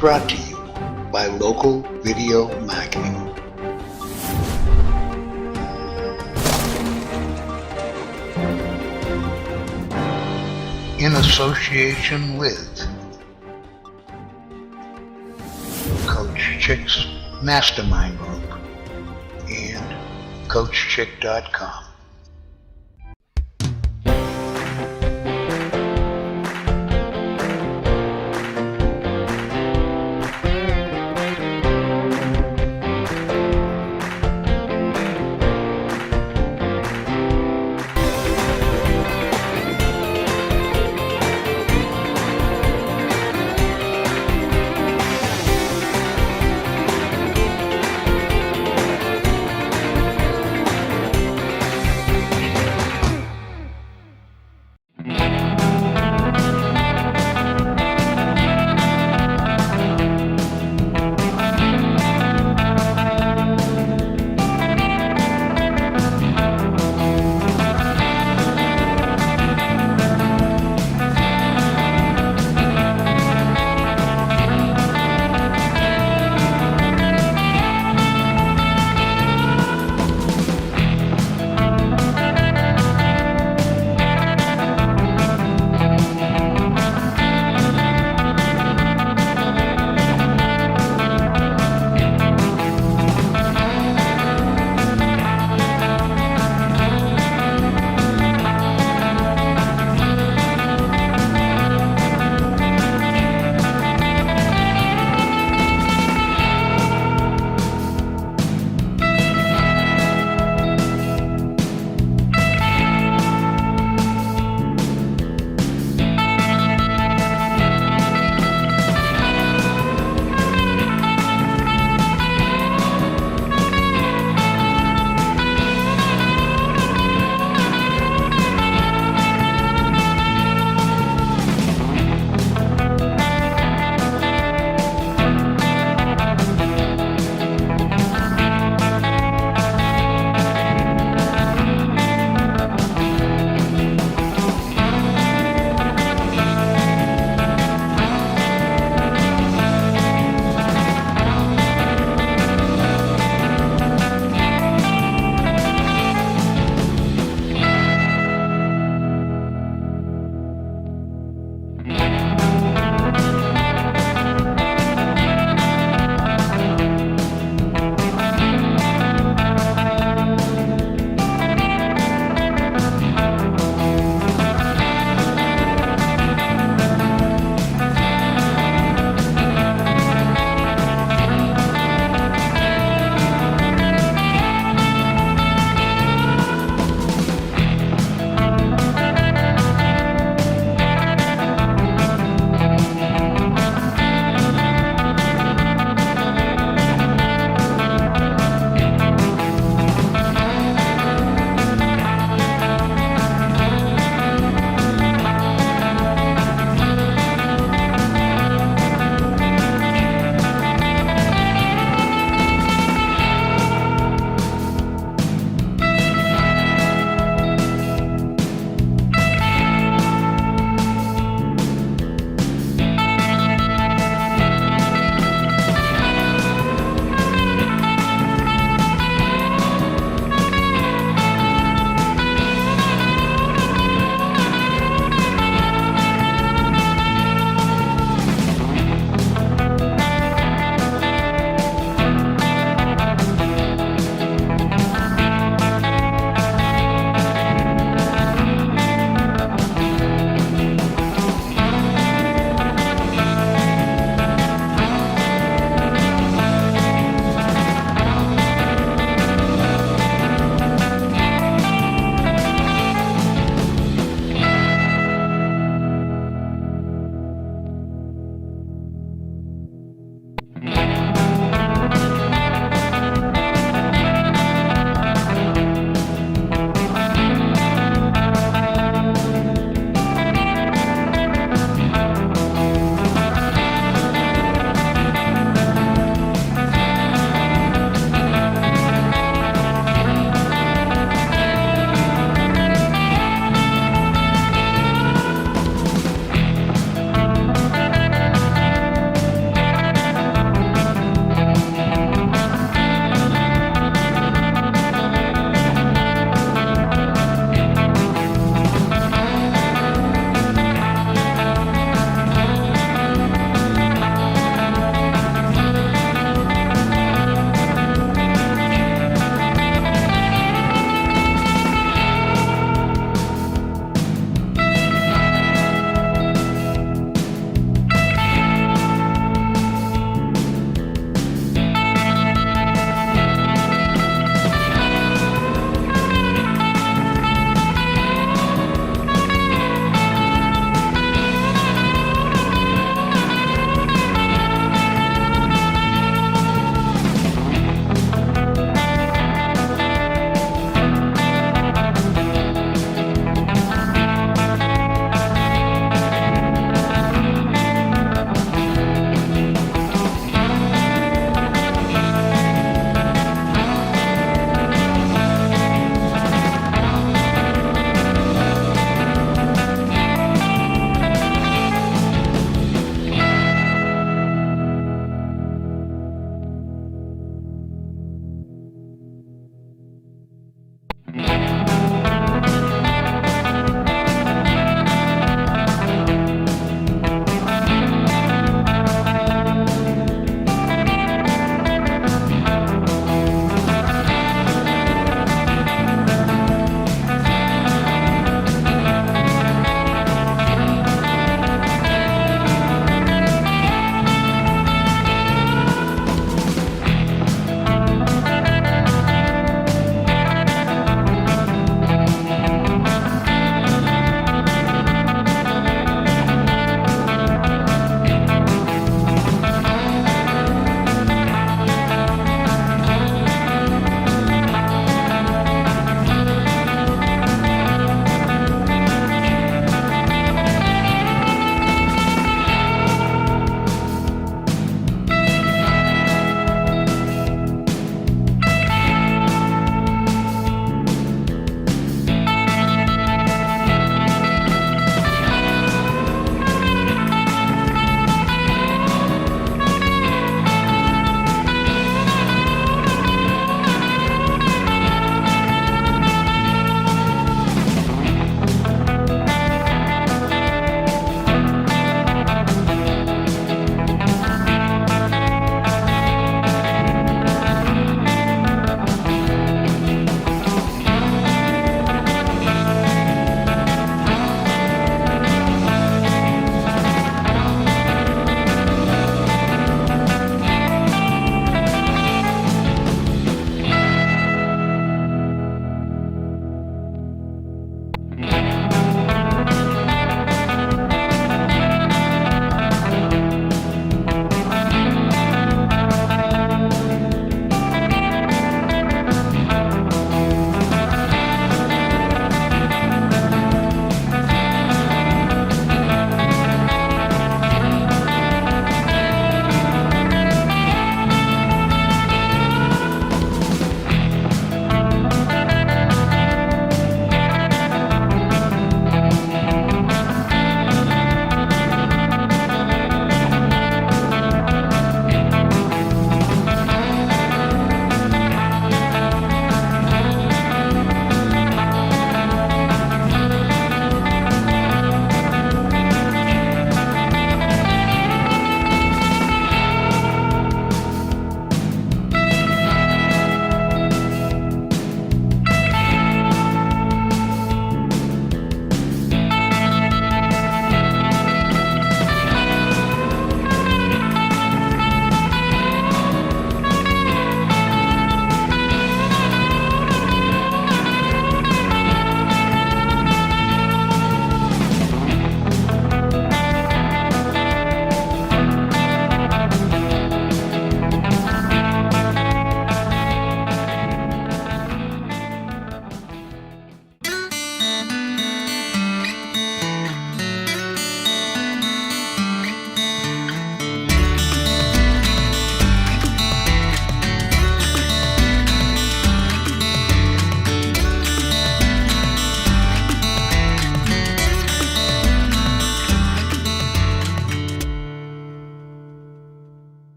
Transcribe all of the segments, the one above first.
brought to you by Local Video Marketing. In association with Coach Chick's Mastermind Group and CoachChick.com.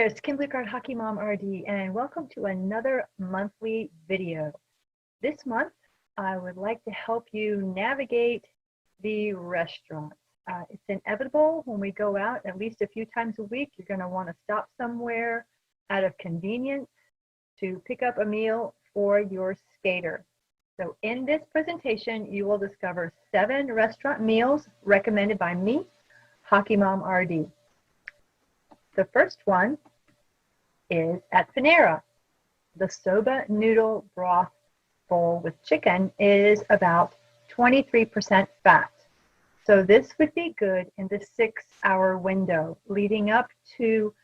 there, it's Kimberly Lukhard, Hockey Mom RD, and welcome to another monthly video. This month, I would like to help you navigate the restaurants. It's inevitable when we go out at least a few times a week. You're going to want to stop somewhere out of convenience to pick up a meal for your skater. So in this presentation, you will discover 7 restaurant meals recommended by me, Hockey Mom RD. The first one is at Panera. The soba noodle broth bowl with chicken is about 23% fat. So this would be good in the 6-hour window leading up to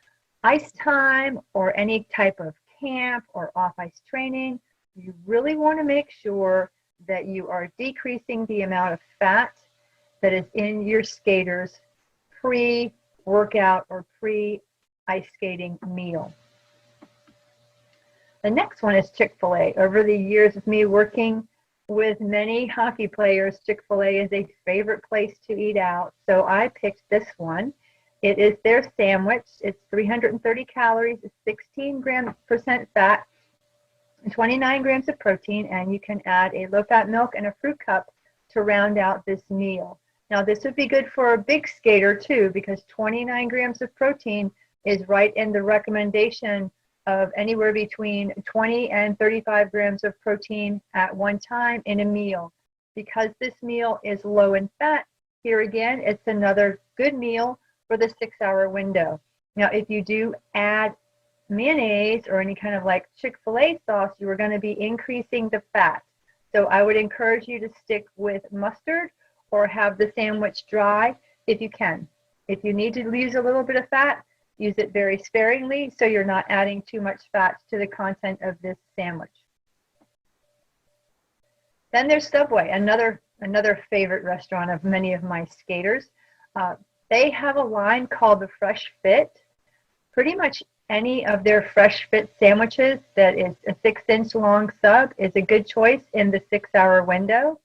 ice time or any type of camp or off-ice training. You really want to make sure that you are decreasing the amount of fat that is in your skaters pre-workout or pre-ice skating meal. The next one is Chick-Fil-A. Over the years of me working with many hockey players, Chick-Fil-A is a favorite place to eat out. So I picked this one. It is their sandwich. It's 330 calories, it's 16% fat, 29 grams of protein, and you can add a low-fat milk and a fruit cup to round out this meal. Now this would be good for a big skater too, because 29 grams of protein is right in the recommendation of anywhere between 20 and 35 grams of protein at one time in a meal. Because this meal is low in fat, here again, it's another good meal for the 6-hour window. Now, if you do add mayonnaise or any kind of like Chick-fil-A sauce, you are going to be increasing the fat. So I would encourage you to stick with mustard or have the sandwich dry if you can. If you need to use a little bit of fat, use it very sparingly so you're not adding too much fat to the content of this sandwich. Then there's Subway, another favorite restaurant of many of my skaters. They have a line called the Fresh Fit. Pretty much any of their Fresh Fit sandwiches that is a 6-inch long sub is a good choice in the 6-hour window.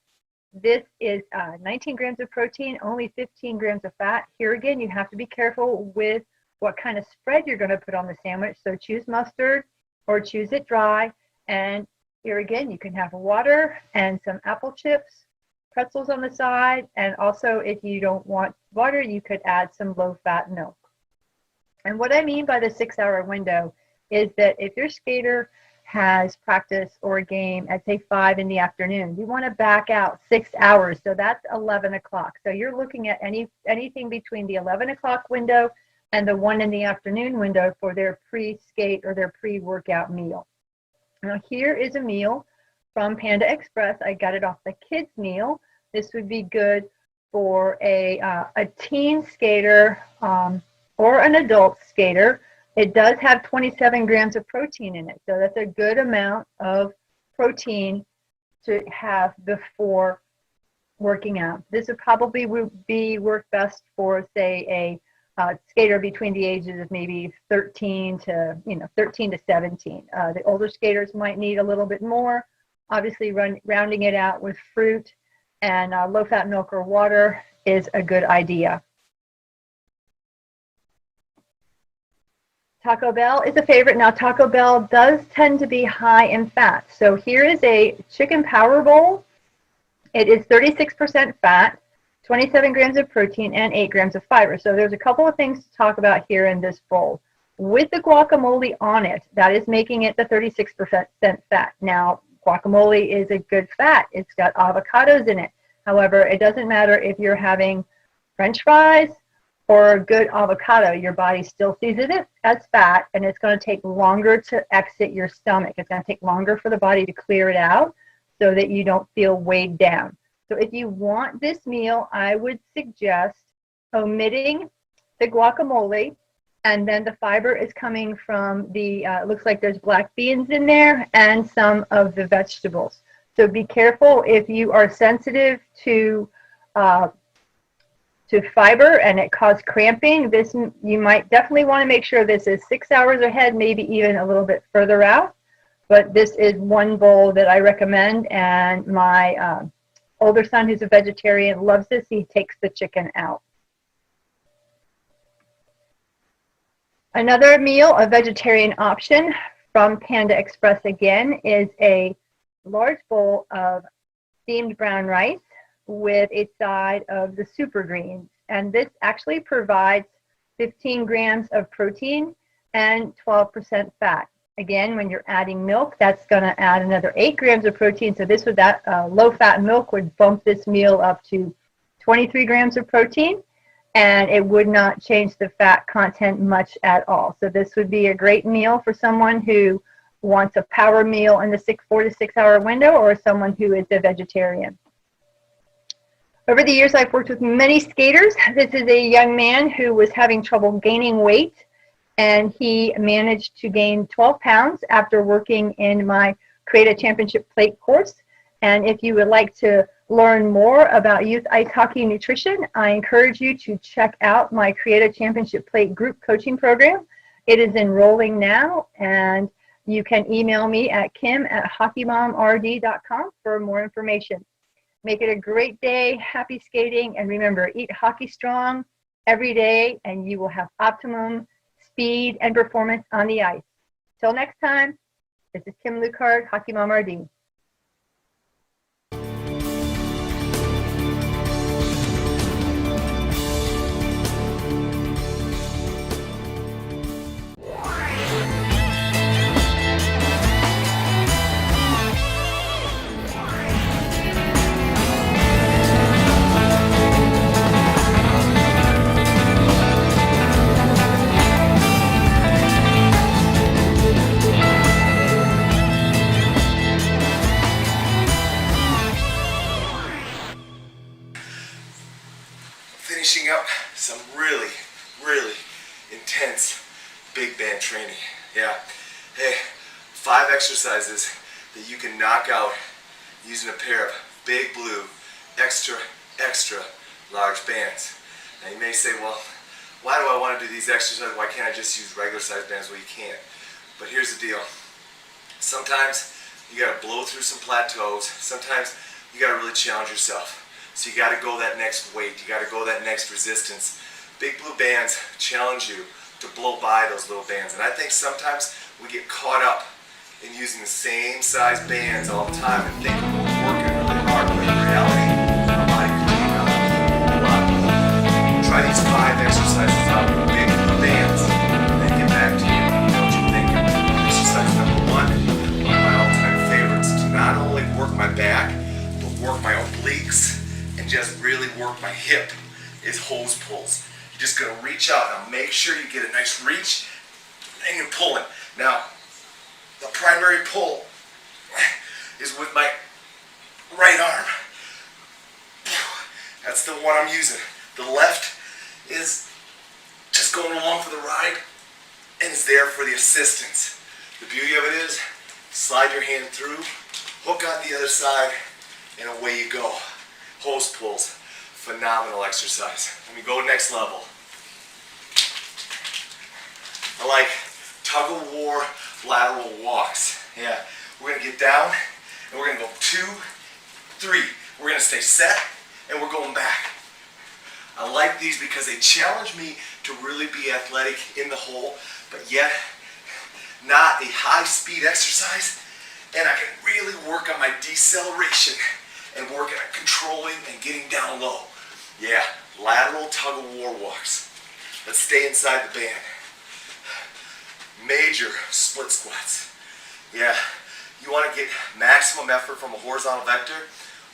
This is 19 grams of protein, only 15 grams of fat. Here again, you have to be careful with what kind of spread you're going to put on the sandwich. So choose mustard or choose it dry. And here again, you can have water and some apple chips, pretzels on the side. And also, if you don't want water, you could add some low-fat milk. And what I mean by the 6-hour window is that if your skater has practice or a game at, say, 5 in the afternoon, you want to back out 6 hours. So that's 11 o'clock. So you're looking at anything between the 11 o'clock window and the 1 in the afternoon window for their pre-skate or their pre-workout meal. Now here is a meal from Panda Express. I got it off the kids meal. This would be good for a teen skater or an adult skater. It does have 27 grams of protein in it, so that's a good amount of protein to have before working out. This would probably work best for, say, a skater between the ages of maybe 13 to 17. The older skaters might need a little bit more. Obviously, rounding it out with fruit and low-fat milk or water is a good idea. Taco Bell is a favorite. Now, Taco Bell does tend to be high in fat. So here is a chicken power bowl. It is 36% fat, 27 grams of protein, and 8 grams of fiber. So there's a couple of things to talk about here in this bowl. With the guacamole on it, that is making it the 36% fat. Now, guacamole is a good fat. It's got avocados in it. However, it doesn't matter if you're having French fries or a good avocado, your body still sees it as fat, and it's going to take longer to exit your stomach. It's going to take longer for the body to clear it out so that you don't feel weighed down. So if you want this meal, I would suggest omitting the guacamole, and then the fiber is coming from the, looks like there's black beans in there and some of the vegetables. So be careful if you are sensitive to fiber and it causes cramping. This, you might definitely want to make sure this is 6 hours ahead, maybe even a little bit further out. But this is one bowl that I recommend, and my older son, who's a vegetarian, loves this. He takes the chicken out. Another meal, a vegetarian option from Panda Express again, is a large bowl of steamed brown rice with a side of the super greens. And this actually provides 15 grams of protein and 12% fat. Again, when you're adding milk, that's going to add another 8 grams of protein. So this would, that low-fat milk would bump this meal up to 23 grams of protein, and it would not change the fat content much at all. So this would be a great meal for someone who wants a power meal in the 4 to 6 hour window, or someone who is a vegetarian. Over the years, I've worked with many skaters. This is a young man who was having trouble gaining weight, and he managed to gain 12 pounds after working in my Create a Championship Plate course. And if you would like to learn more about youth ice hockey nutrition, I encourage you to check out my Create a Championship Plate group coaching program. It is enrolling now, and you can email me at kim@hockeymomrd.com for more information. Make it a great day, happy skating, and remember, eat hockey strong every day, and you will have optimum speed and performance on the ice. Till next time, this is Kim Lukhard, Hockey Mom RD. Finishing up some really, really intense big band training. Yeah. Hey, 5 exercises that you can knock out using a pair of big blue extra large bands. Now you may say, well, why do I want to do these exercises? Why can't I just use regular size bands? Well, you can't. But here's the deal. Sometimes you got to blow through some plateaus. Sometimes you got to really challenge yourself. So you got to go that next weight. You got to go that next resistance. Big blue bands challenge you to blow by those little bands. And I think sometimes we get caught up in using the same size bands all the time and think we're working really hard. But in reality, our body can be a lot more. Try these 5 exercises out with big blue bands and then get back to you. What you think? Exercise number 1, one of my all-time favorites, to not only work my back, but work my obliques and just really work my hip, is hose pulls. You're just going to reach out. Now make sure you get a nice reach and you're pulling. Now, the primary pull is with my right arm. That's the one I'm using. The left is just going along for the ride and is there for the assistance. The beauty of it is, slide your hand through, hook on the other side, and away you go. Hose pulls, phenomenal exercise. Let me go next level. I like tug of war lateral walks. Yeah, we're gonna get down and we're gonna go 2, 3. We're gonna stay set and we're going back. I like these because they challenge me to really be athletic in the hole, but yet not a high speed exercise, and I can really work on my deceleration and working on controlling and getting down low. Yeah, lateral tug of war walks. Let's stay inside the band. Major split squats. Yeah, you want to get maximum effort from a horizontal vector?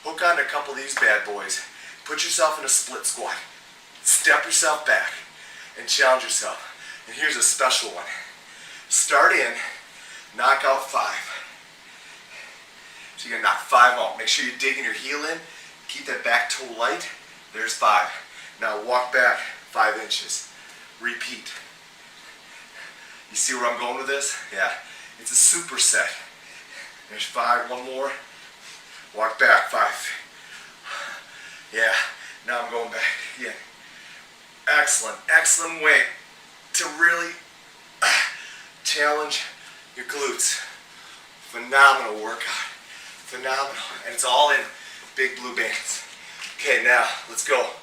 Hook on to a couple of these bad boys. Put yourself in a split squat. Step yourself back and challenge yourself. And here's a special one. Start in, knock out 5. So you're going to knock 5 out. Make sure you're digging your heel in. Keep that back toe light. There's 5. Now walk back 5 inches. Repeat. You see where I'm going with this? Yeah. It's a superset. There's 5. One more. Walk back 5. Yeah. Now I'm going back again. Excellent. Excellent way to really challenge your glutes. Phenomenal workout. Phenomenal. And it's all in big blue bands. Okay, now let's go.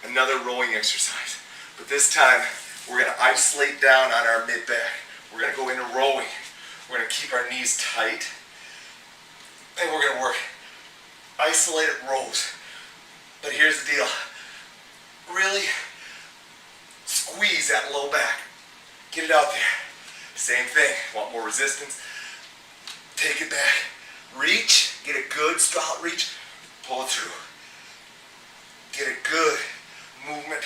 Another rowing exercise. But this time We're going to isolate down on our mid back. We're going to go into rowing. We're going to keep our knees tight. And we're going to work isolated rows. But here's the deal. Really squeeze that low back. Get it out there. Same thing. Want more resistance? Take it back. Reach. Get a good solid reach. Pull it through. Get a good movement.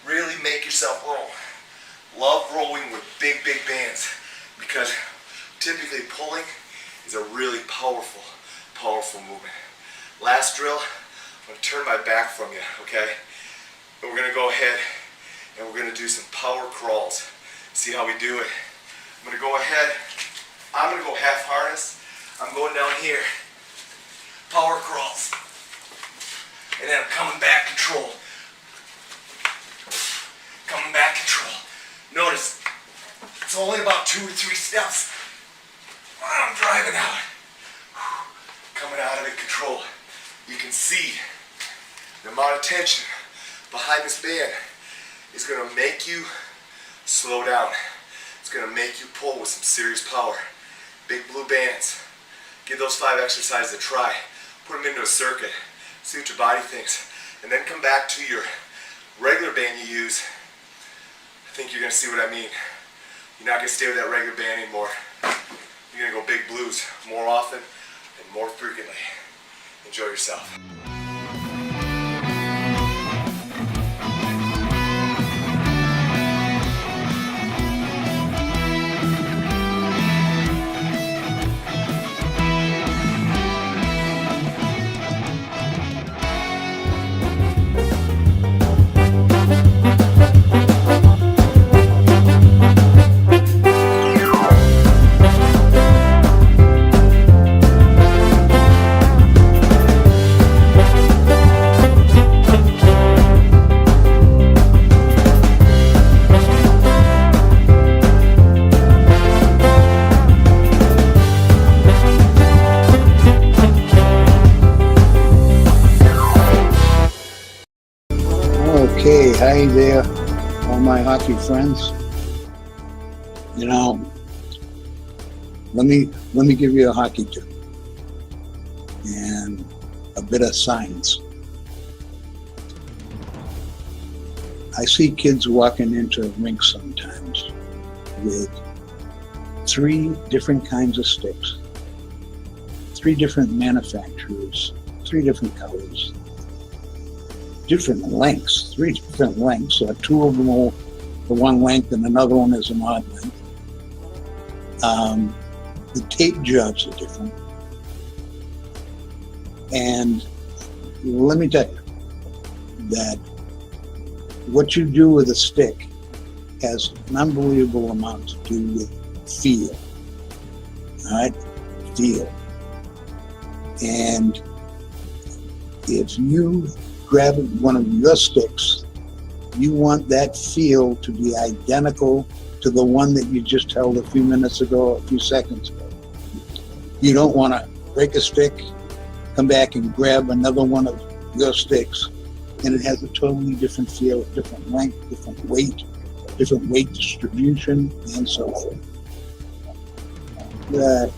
Really make yourself roll. Love rowing with big bands because typically pulling is a really powerful movement. Last drill, I'm going to turn my back from you, okay? And we're going to go ahead and we're going to do some power crawls. See how we do it. I'm going to go ahead. I'm going to go half harness. I'm going down here. Power crawls. And then I'm coming back control. Coming back control. Notice, it's only about 2 or 3 steps. I'm driving out. Coming out of it control. You can see the amount of tension behind this band is going to make you slow down. It's going to make you pull with some serious power. Big blue bands. Give those 5 exercises a try. Put them into a circuit. See what your body thinks. And then come back to your regular band you use. I think you're going to see what I mean. You're not going to stay with that regular band anymore. You're going to go big blues more often and more frequently. Enjoy yourself. Okay, hi there, all my hockey friends. You know, let me give you a hockey tip and a bit of science. I see kids walking into rinks sometimes with 3 different kinds of sticks, 3 different manufacturers, 3 different colors, different lengths, 3 different lengths. 2 of them are the one length and another one is an odd length. The tape jobs are different. And let me tell you that what you do with a stick has an unbelievable amount to do with feel. All right? Feel. And if you grab one of your sticks, you want that feel to be identical to the one that you just held a few minutes ago, a few seconds ago. You don't want to break a stick, come back and grab another one of your sticks, and it has a totally different feel, different length, different weight distribution, and so forth.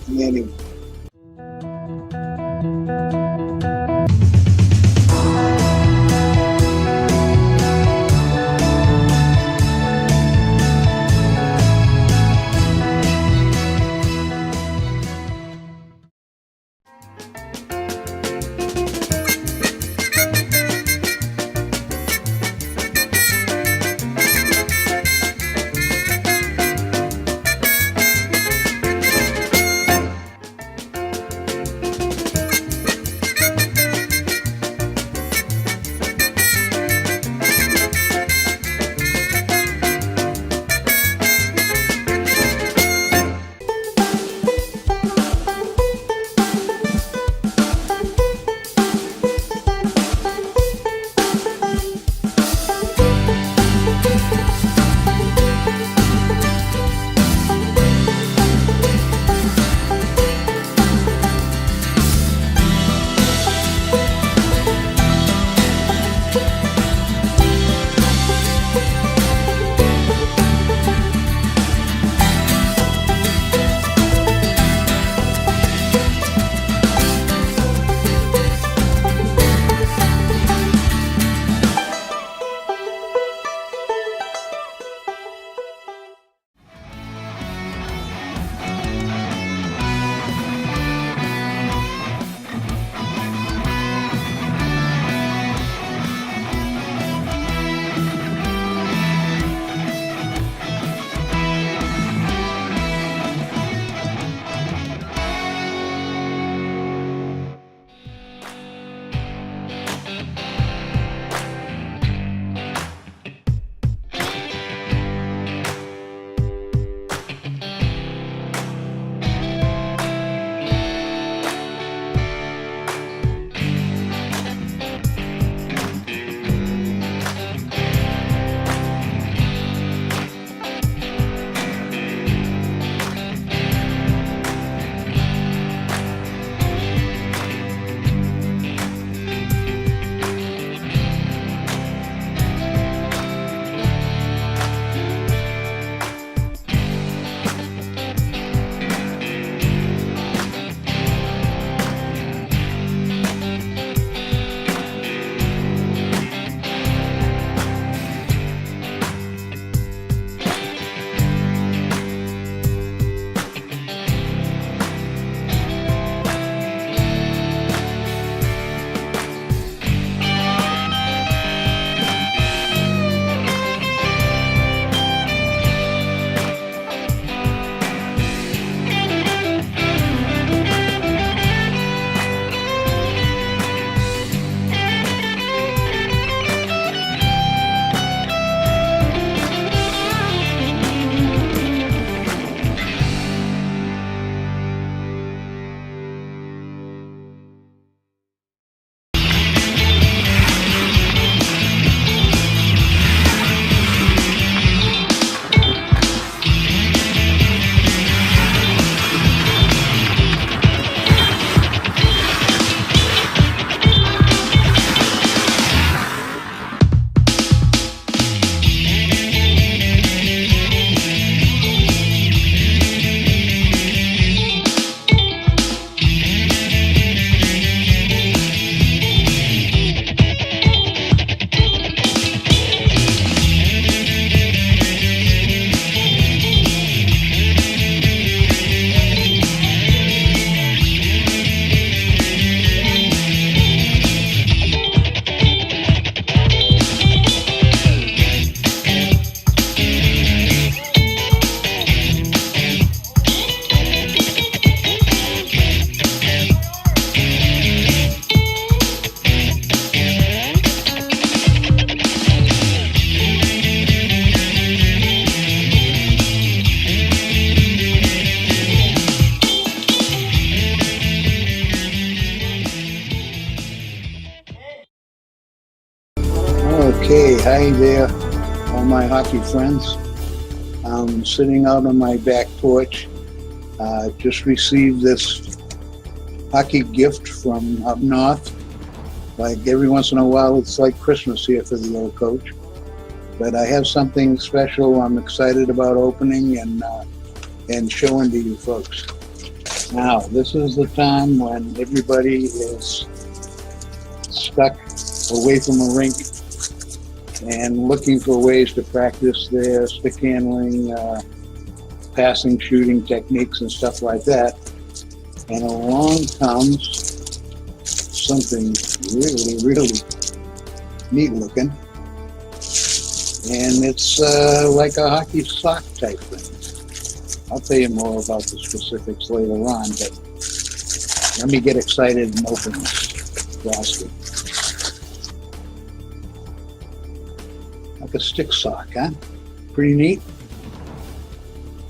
Anyway. Hey there, all my hockey friends. I'm sitting out on my back porch. Just received this hockey gift from up north. Like every once in a while, it's like Christmas here for the old coach. But I have something special I'm excited about opening and showing to you folks. Now, this is the time when everybody is stuck away from a rink and looking for ways to practice their stick handling, passing, shooting techniques and stuff like that. And along comes something really, really neat looking. And it's like a hockey sock type thing. I'll tell you more about the specifics later on, but let me get excited and open this basket. Like a stick sock, huh? Pretty neat.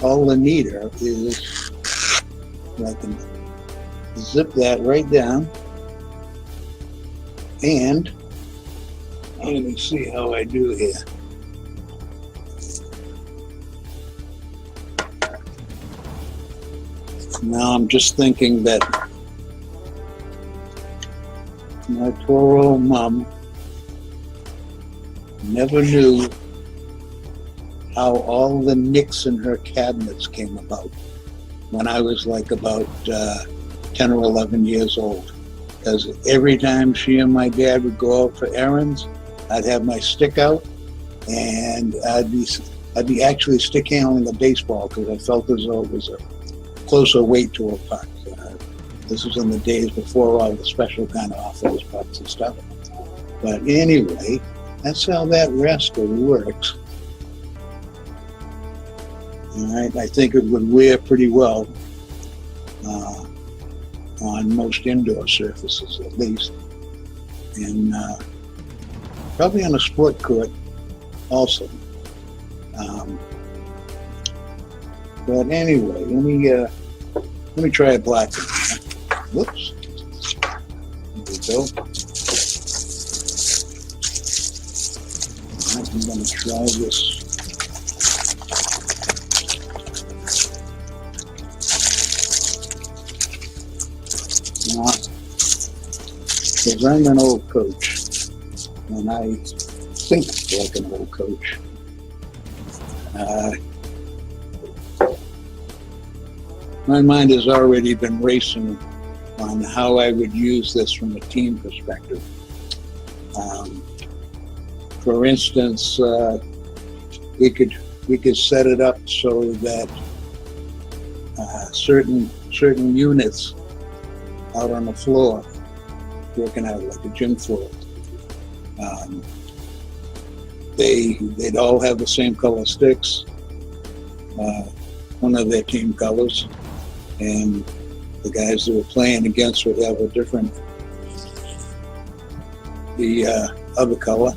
All the neater is I can zip that right down, and let me see how I do here. Now I'm just thinking that my poor old mom never knew how all the nicks in her cabinets came about when I was like about 10 or 11 years old. Because every time she and my dad would go out for errands, I'd have my stick out and I'd be actually stick handling a baseball because I felt as though it was a closer weight to a puck. This was in the days before all the special kind of off-those pucks and stuff. But anyway, that's how that rascal works. All right, I think it would wear pretty well on most indoor surfaces at least. And probably on a sport court also. But anyway, let me try a black one. Whoops. There we go. Right, I'm going to try this. Now, because I'm an old coach, and I think like an old coach, my mind has already been racing on how I would use this from a team perspective. For instance, we could set it up so that certain units out on the floor, working out like a gym floor, they'd all have the same color sticks, one of their team colors. And the guys that were playing against would have a different, the other color.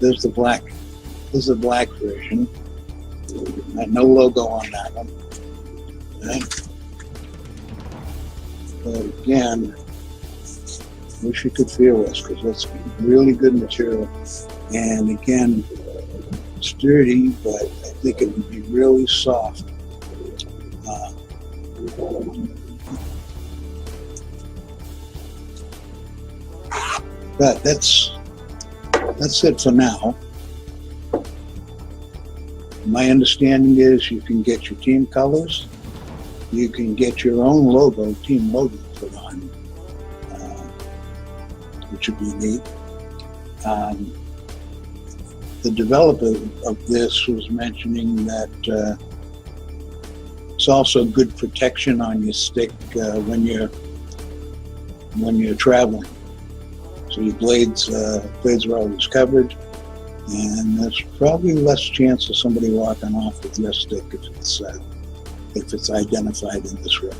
There's the black. This is the black version. No logo on that one. Right? But again, wish you could feel this because that's really good material. And again, sturdy, but I think it would be really soft. But that's it for now. My understanding is you can get your team colors, you can get your own logo, team logo put on, which would be neat. The developer of this was mentioning that it's also good protection on your stick when you're traveling. So your blades are always covered, and there's probably less chance of somebody walking off with your stick if it's identified in this way.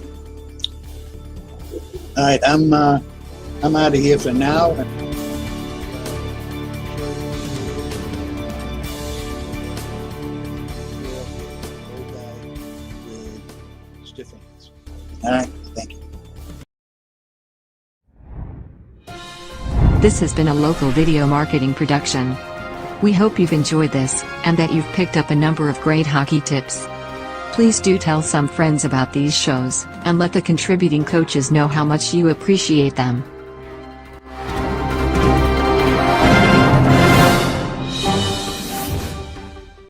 All right, I'm out of here for now. All right, thank you. This has been a local video marketing production. We hope you've enjoyed this, and that you've picked up a number of great hockey tips. Please do tell some friends about these shows, and let the contributing coaches know how much you appreciate them.